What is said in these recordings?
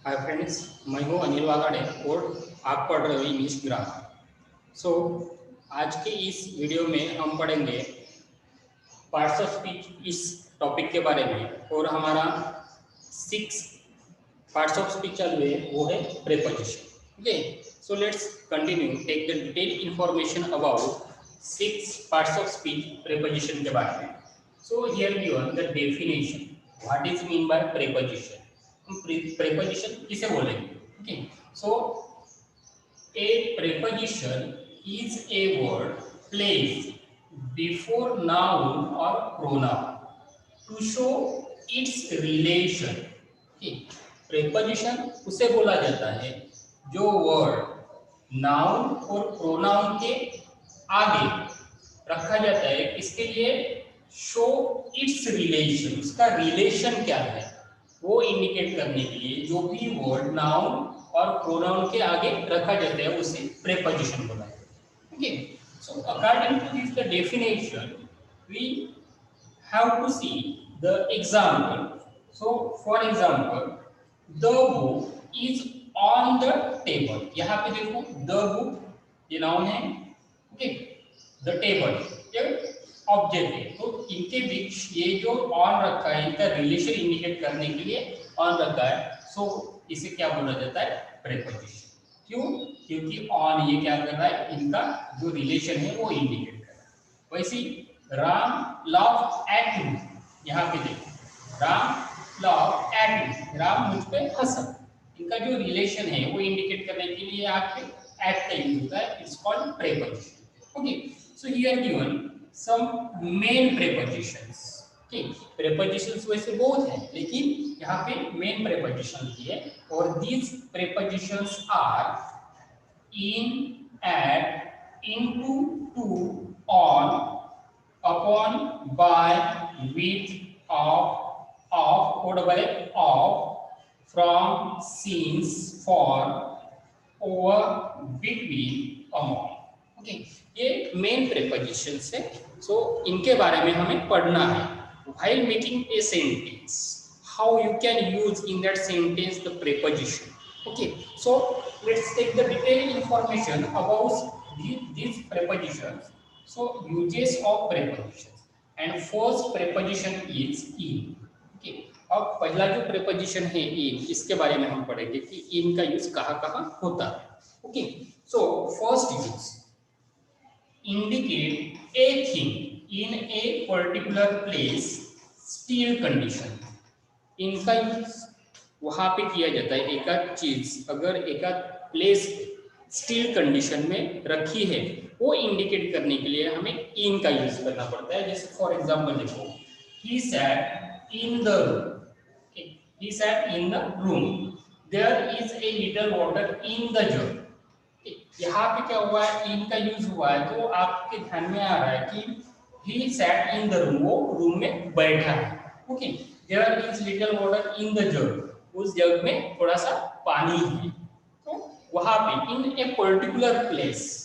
Hi friends, मैं हूं अनिल वागाड़े और आप पढ़ रहे हो इंग्लिश ग्रामर। सो आज के इस वीडियो में हम पढ़ेंगे पार्ट्स ऑफ स्पीच इस टॉपिक के बारे में। और हमारा 6 पार्ट्स ऑफ स्पीच चालू है, वो है preposition. Okay, so let's continue take the detail information about 6 parts of speech preposition के बारे में। So here given the definition, what is mean by preposition. हम प्रेपोजिशन किसे बोलेंगे? Okay, so a preposition is a word placed before noun or pronoun to show its relation। okay, preposition उसे बोला जाता है जो वर्ड नाउन और pronoun के आगे रखा जाता है। इसके लिए शो इट्स रिलेशन, उसका रिलेशन क्या है वो इंडिकेट करने के लिए जो भी वर्ड नाउन और प्रोनाउन के आगे रखा जाता है उसे प्रेपोजिशन बोला जाता है। Okay, so according to this the definition we have to see the example. So for example, the book is on the table। यहाँ पे देखो the book ये नाउन है, ओके, the table ये ऑब्जेक्ट है। तो इनके बीच ये जो ऑन रखा है इनका रिलेशन इंडिकेट करने के लिए ऑन रखा है। सो इसे क्या बोला जाता है? प्रेपोजिशन। क्यों? क्योंकि ऑन ये क्या कर रहा है, इनका जो रिलेशन है वो इंडिकेट कर रहा है। वैसे राम लव एट यू, यहाँ पे देखो Ram love at you, Ram मुझ पे हंसा। इनका जो रिलेशन है वो इंडिकेट करने के लिए यहाँ पे एट का यूज होता है। It's called preposition. Okay, so here given some main prepositions. Okay, prepositions वैसे बहुत हैं लेकिन यहाँ पे मेन प्रेपोजिशन की है। और these prepositions are in, at, into, to, on, upon, by, with, of, from, since, for, over, between, among। Okay, ये मेन प्रेपोजिशंस है। सो इनके बारे में हमें पढ़ना है। while making a sentence, how you can use in that sentence the preposition। okay, so let's take the detailed information about these prepositions। so uses of prepositions, and first preposition is in। okay, अब पहला जो preposition है in, इसके बारे में हम पढ़ेंगे कि in का यूज कहाँ कहाँ होता है। okay, so first use, indicate a thing in a particular place, still condition। इनका यूज वहां पे किया जाता है, एक चीज अगर एक प्लेस स्टिल कंडीशन में रखी है वो इंडिकेट करने के लिए हमें इन का यूज करना पड़ता है। जैसे फॉर एग्जांपल देखो, he sat in the room, he sat in the room, there is a little water in the jug. यहाँ पे क्या हुआ है, इन का यूज हुआ है तो आपके ध्यान में आ रहा है कि he sat in the room, वो रूम में बैठा है। Okay, there is little water in the jug, उस जग में थोड़ा सा पानी है। तो वहां पे इन ए पर्टिकुलर प्लेस,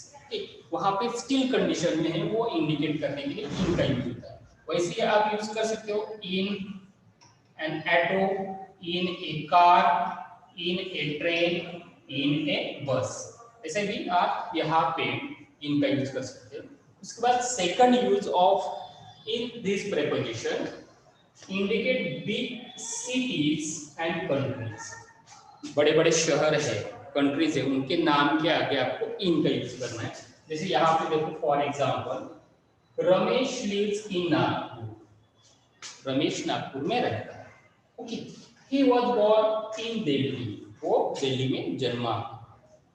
वहां पे स्टिल कंडीशन में है वो इंडिकेट करने के लिए इन का यूज होता है। वैसे आप यूज कर सकते हो in an auto, in a car, in a train, in a bus. ऐसे भी आप यहाँ पे इन का यूज कर सकते हो। उसके बाद second use of in this preposition, indicate big cities and countries. बड़े बड़े शहर है, कंट्रीज है, उनके नाम के आगे आपको इन का यूज करना है। जैसे यहाँ पे देखो for example, Ramesh lives in Nagpur, Ramesh Nagpur में रहता है। Okay, he was born in Delhi, वो दिल्ली में जन्मा।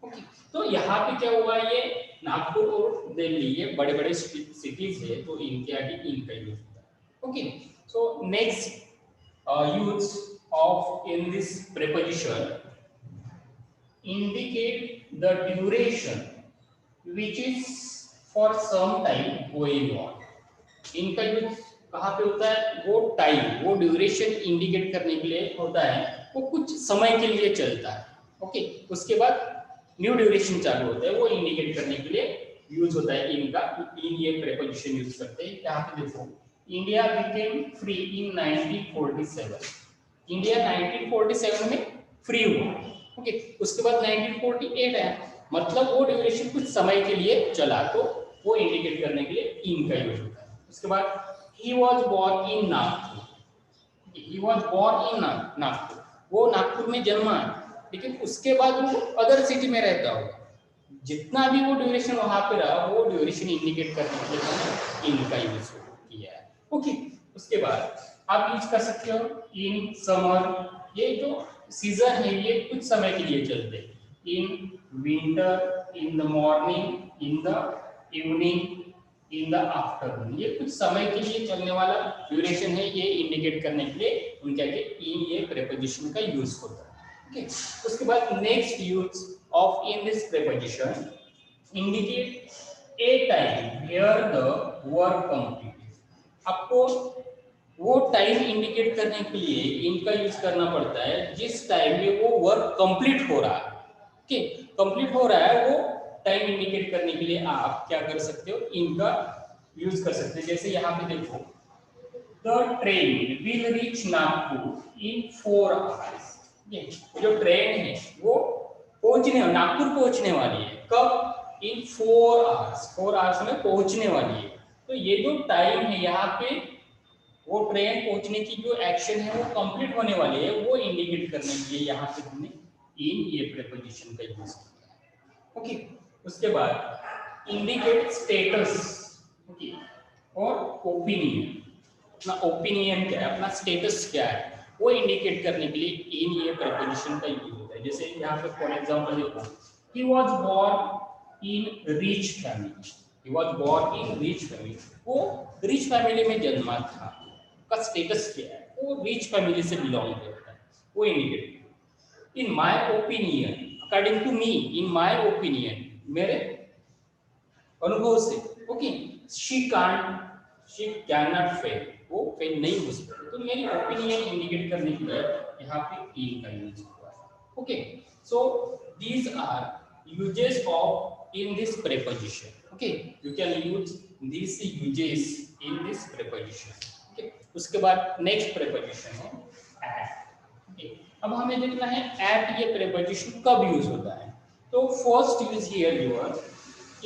ओके, तो यहाँ पे क्या हुआ, ये नागपुर और दिल्ली ये बड़े बड़े सिटीज है तो इनके आगे इन का यूज होता है। Okay, so next use of in this preposition, indicate the duration which is for some time going on। इनका यूज कहाँ पे होता है, वो टाइम, वो ड्यूरेशन इंडिकेट करने के लिए होता है, वो कुछ समय के लिए चलता है। ओके, उसके बाद न्यू ड्यूरेशन चालू होता है, वो इंडिकेट करने के लिए यूज होता है इनका। इन ये प्रेपोजिशन यूज करते हैं। यहाँ पे देखो, India became free in 1947। India 1947 में फ्री हुआ। ओके, उसके बाद 1948 आया, मतलब वो ड्यूरेशन कुछ समय के लिए चला, तो वो इंडिकेट करने के लिए इन का यूज होता है। उसके बाद he was born in Nagpur, he was born in Nagpur, वो नागपुर में जन्मा है, लेकिन उसके बाद वो अदर सिटी में रहता होगा, जितना भी वो ड्यूरेशन वहां पे रहा, वो ड्यूरेशन इंडिकेट करने के लिए मैंने इन का यूज किया है। ओके, उसके बाद आप यूज कर सकते हो इन समर, ये जो सीजन है ये कुछ समय के लिए चलते हैं, in winter, in the morning, in the evening, in the afternoon, ये कुछ समय के लिए चलने वाला ड्यूरेशन है, ये इंडिकेट करने के लिए उनका इन ये प्रीपोजिशन का यूज होता है। ओके, उसके बाद next use of in this preposition indicate a time where the work complete. आपको वो टाइम इंडिकेट करने के लिए इनका यूज करना पड़ता है जिस टाइम में वो वर्क कंप्लीट हो रहा है। ओके, कंप्लीट हो रहा है वो टाइम इंडिकेट करने के लिए आप क्या कर सकते हो, इनका यूज कर सकते हैं। जैसे यहाँ पे देखो, the train will reach Nagpur in 4 hours, जो ट्रेन है वो नागपुर पहुंचने वाली है, कब, इन 4 आवर्स, 4 आवर्स में पहुंचने वाली है। तो ये जो टाइम है यहाँ पे वो ट्रेन पहुंचने की जो एक्शन है वो कंप्लीट होने वाली है, वो इंडिकेट करने के लिए यहाँ पे हमने इन ये प्रीपोजिशन का यूज किया है। ओके, उसके बाद इंडिकेट स्टेटस, ओके, और ओपिनियन। अपना ओपिनियन क्या है, अपना स्टेटस क्या है, वो इंडिकेट करने के लिए इन ये प्रीपोजिशन का यूज होता है। जैसे यहाँ पे फॉर एग्जांपल देखो, he was born in rich family, he was born in rich family, वो रिच फैमिली में जन्मा था, का स्टेटस क्या है, वो रिच फैमिली से बिलोंग करता है, वो indicate. In my opinion, according to me, in my opinion, मेरे अनुभव से, okay, she can not fail, वो फेल नहीं हो सकती। तो मेरी ओपिनियन इंडिकेट करने के लिए यहाँ पे इन का यूज हुआ है। Okay, so these are uses of in this preposition. Okay, you can use this uses in this preposition. Okay, उसके बाद नेक्स्ट प्रीपोजिशन है एट। ओके, अब हमें देखना है एट ये प्रीपोजिशन कब यूज होता है। तो first use here your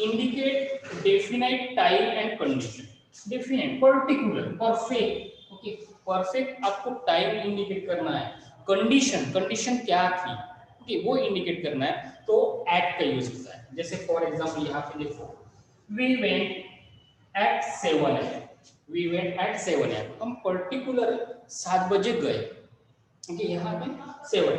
indicate definite time and condition, definite, particular, perfect। Okay, perfect आपको टाइम इंडिकेट करना है, कंडीशन क्या थी, ओके, वो इंडिकेट करना है, तो एट का यूज होता है। जैसे फॉर एग्जांपल यहाँ पे देखो, we went at 7 AM, we went at 7 AM, हम पर्टिकुलर 7 बजे गए। ओके, यहाँ पे 7,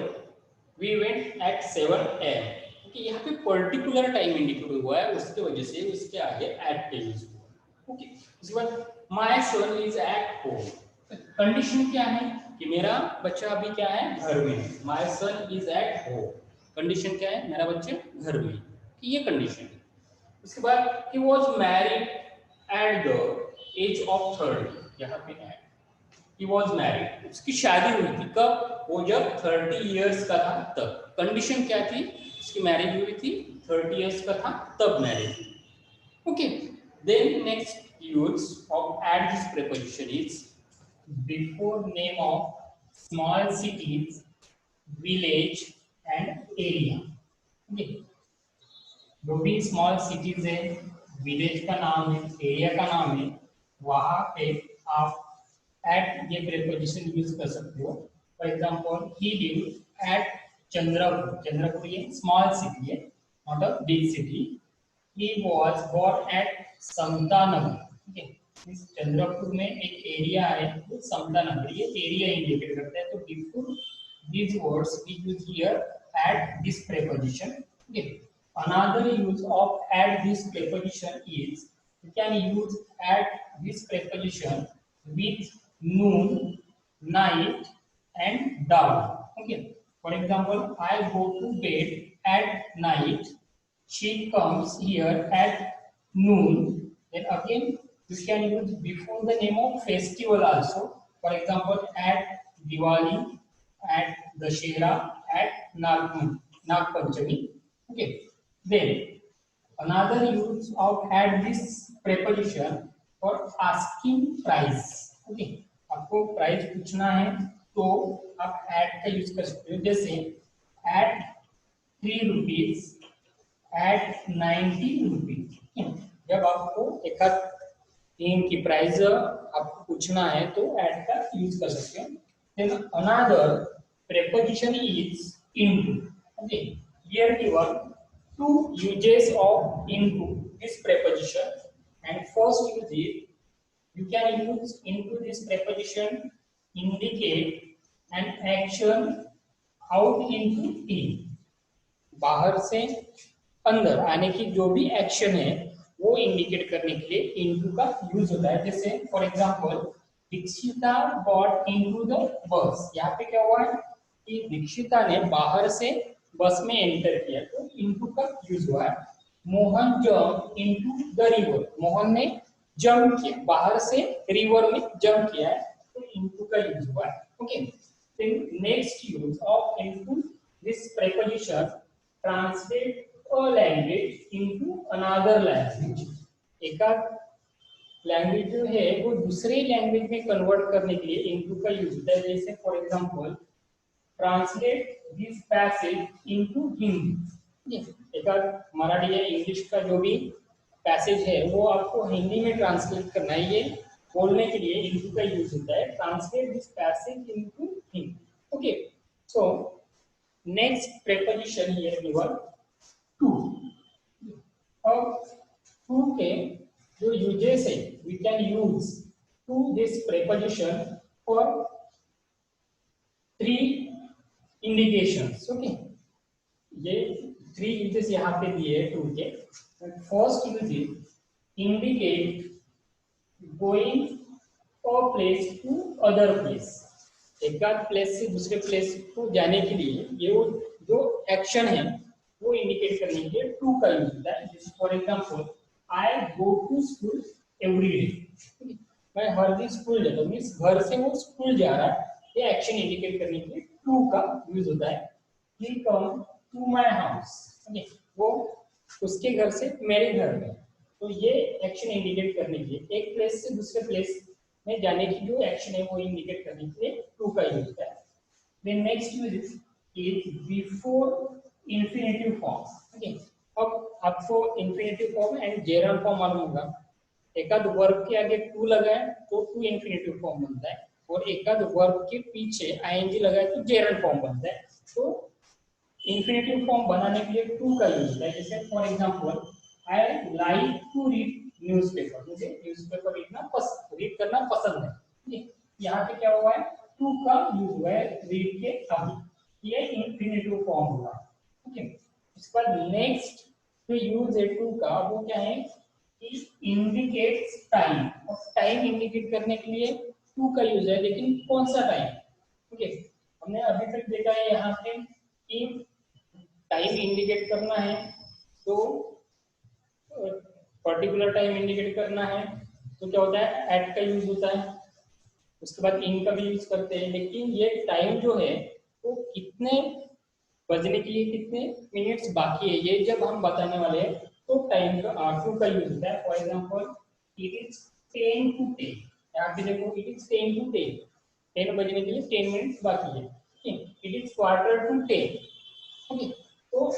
वी वेंट एट 7 AM, कि यहाँ पे पर्टिकुलर टाइम इंडिकेट हुआ है, उसके वजह से उसके आगे एट का यूज हुआ। ओके, उसके बाद my son is at home, condition क्या है कि मेरा बच्चा अभी क्या है, घर में, my son is at home, condition क्या है, मेरा बच्चा घर में, ये कंडीशन है। उसके बाद he was married at the age of 30, यहाँ पे एट, he was married, उसकी शादी हुई थी कब, वो जब 30 इयर्स का था तब। कंडीशन क्या थी, उसकी मैरिज हुई थी 30 इयर्स का था तब मैरिज हुई। Okay, then next use of at this preposition is before name of small cities, village and area. Okay, जो भी स्मॉल सिटीज है, विलेज का नाम है, एरिया का नाम है, वहां पे आप एट ये प्रीपोजिशन यूज कर सकते हो। For example, he lived at Chandrapur, Chandrapur ये स्मॉल सिटी है, not a big city. He was born at Samta Nagar, ठीक है, इस चंद्रपुर में एक एरिया है वो समता नगर, ये एरिया इंडिकेट करता है। तो before these words we use here at this preposition। okay, another use of at this preposition is you can use at this preposition with noon, night and down। okay, for example, I go to bed at night, she comes here at noon। then again you can use before the name of festival also, for example at Diwali, at Dashera, at Nag Panchami। okay, then another use of at this preposition for asking price। okay, आपको price पूछना है तो आप at का use कर सकते हो। जैसे at 3 rupees, at 19 rupees। जब आपको एक थिंग की प्राइस आपको पूछना है तो एट का यूज कर सकते हैं। Then another preposition is into। okay, here given two uses of into this preposition, and first use is you can use into this preposition indicate an action out into in, बाहर से अंदर आने की जो भी एक्शन है वो indicate करने के लिए इनटू का यूज होता है। जैसे for example Dikshita got into the bus, यहाँ पे क्या हुआ है कि दीक्षिता ने बाहर से बस में एंटर किया तो इनटू का यूज हुआ है। Mohan jump into the river, Mohan ने जंप किया, बाहर से रिवर में जंप किया है तो इनटू का यूज हुआ है। Okay, then next use of into this preposition translate a language into another language। एक लैंग्वेज जो है वो दूसरे लैंग्वेज में कन्वर्ट करने के लिए इनटू का यूज होता है। जैसे for example translate this passage into Hindi, एक मराठी या इंग्लिश का जो भी पैसेज है वो आपको हिंदी में ट्रांसलेट करना है, ये बोलने के लिए इनटू का यूज होता है। Translate this passage into Hindi. Okay, so next preposition here given to। अब to के जो uses है we can use to this preposition for three indications। okay, ये three uses यहाँ पे दिए है to के। first use is indicate going a place to other place, एक प्लेस से दूसरे प्लेस को जाने के लिए ये वो जो एक्शन है वो इंडिकेट करने के लिए टू का यूज होता है। जैसे for example I go to school every day, मैं हर दिन स्कूल जाता हूँ, मींस घर से वो स्कूल जा रहा है, ये एक्शन इंडिकेट करने के लिए टू का यूज होता है। ही कम टू माय हाउस, वो उसके घर से मेरे घर में, तो ये एक्शन इंडिकेट करने के लिए एक प्लेस से दूसरे प्लेस में जाने की जो एक्शन है वो इंडिकेट करने के लिए टू का यूज होता है। Then next use is before infinitive form. Okay, अब आपको infinitive form and gerund form मालूम होगा। एकाध वर्ब के आगे टू लगाए तो टू इंफिनिटिव फॉर्म बनता है, और एकाध वर्ब के पीछे आईएनजी लगाए तो जेरल फॉर्म बनता है। तो इंफिनिटिव फॉर्म बनाने के लिए टू का यूज होता है। जैसे for example I like to read newspaper, मुझे न्यूज़पेपर रीड करना पसंद है। यहाँ पे क्या हुआ है टू का यूज हुआ है रीड के आगे, ये इंफिनिटिव फॉर्म हुआ। ओके, इसके बाद नेक्स्ट जो यूज है टू का वो क्या है कि इंडिकेट्स टाइम, और टाइम इंडिकेट करने के लिए टू का यूज है, लेकिन कौन सा टाइम। ओके, हमने अभी तक देखा है यहाँ पे कि टाइम इंडिकेट करना है तो पर्टिकुलर टाइम इंडिकेट करना है तो क्या होता है एट का यूज होता है, उसके बाद इन का भी यूज करते हैं। लेकिन ये टाइम जो है वो कितने बजने के लिए कितने मिनट्स बाकी है ये जब हम बताने वाले हैं तो टाइम का टू का यूज होता है। For example it is 10 to 10, यहाँ पे देखो इट इज 10 to 10, 10 बजने के लिए 10 मिनट्स बाकी है। It is quarter to 10। Okay, तो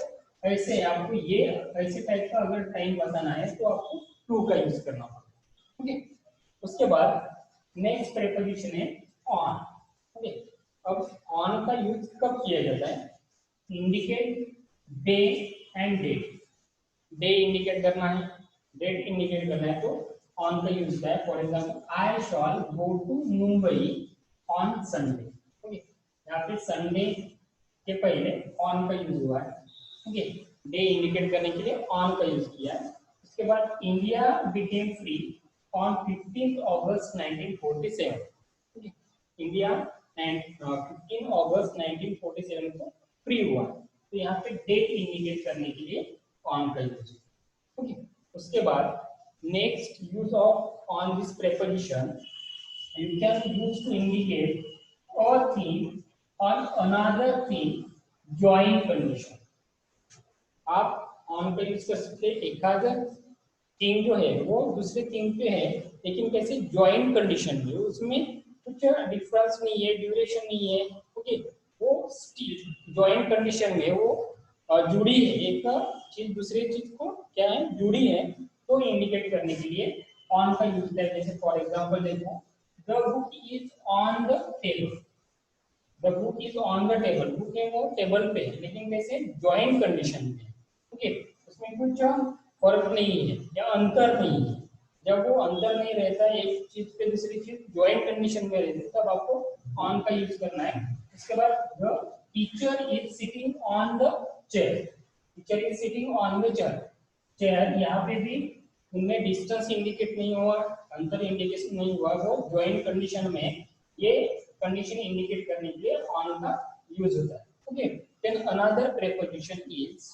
ऐसे आपको ये ऐसे टाइप का अगर टाइम बताना है तो आपको टू का यूज करना होगा। ओके, उसके बाद नेक्स्ट प्रीपोजिशन है ऑन। ओके, अब ऑन का यूज कब किया जाता है, indicate day and date, day indicate करना है डेट इंडिकेट करना है तो ऑन का यूज होता है। For example I shall go to Mumbai on Sunday. Okay, यहाँ पे संडे के पहले ऑन का यूज हुआ है। ओके, डे इंडिकेट करने के लिए ऑन का यूज किया है। उसके बाद India became free on 15 August 1947। Okay, India and 15 अगस्त 1947 को फ्री हुआ, तो यहाँ पे डेट इंडिकेट करने के लिए ऑन का यूज। ओके, उसके बाद next use of on this preposition you can use to indicate a thing और अनदर थिंग जॉइन कंडीशन। आप ऑन का यूज कर सकते हैं, एक थिंग जो है वो दूसरे थिंग पे है लेकिन कैसे जॉइन कंडीशन में, उसमें कुछ डिफरेंस नहीं है, ड्यूरेशन नहीं है। ओके, वो स्टिल ज्वाइंट कंडीशन में वो जुड़ी है, एक चीज दूसरी चीज को क्या है, जुड़ी है, तो इंडिकेट करने के लिए ऑन का यूज होता है। जैसे फॉर एग्जांपल देखो, the book is on the table, the book is on the table, book है वो टेबल पे है, लेकिन कैसे, ज्वाइंट कंडीशन में, ओके, उसमें कुछ फर्क नहीं है या अंतर नहीं है। जब वो अंतर नहीं रहता है एक चीज पे दूसरी चीज ज्वाइंट कंडीशन में रहती है, तब आपको ऑन का यूज करना है। उसके बाद the teacher is sitting on the chair, teacher is sitting on the chair, chair यहाँ पे भी उनमें डिस्टेंस इंडिकेट नहीं हुआ, अंतर इंडिकेशन नहीं हुआ, वो ज्वाइंट कंडीशन में ये कंडीशन इंडिकेट करने के लिए ऑन का यूज होता है। Okay, then another preposition is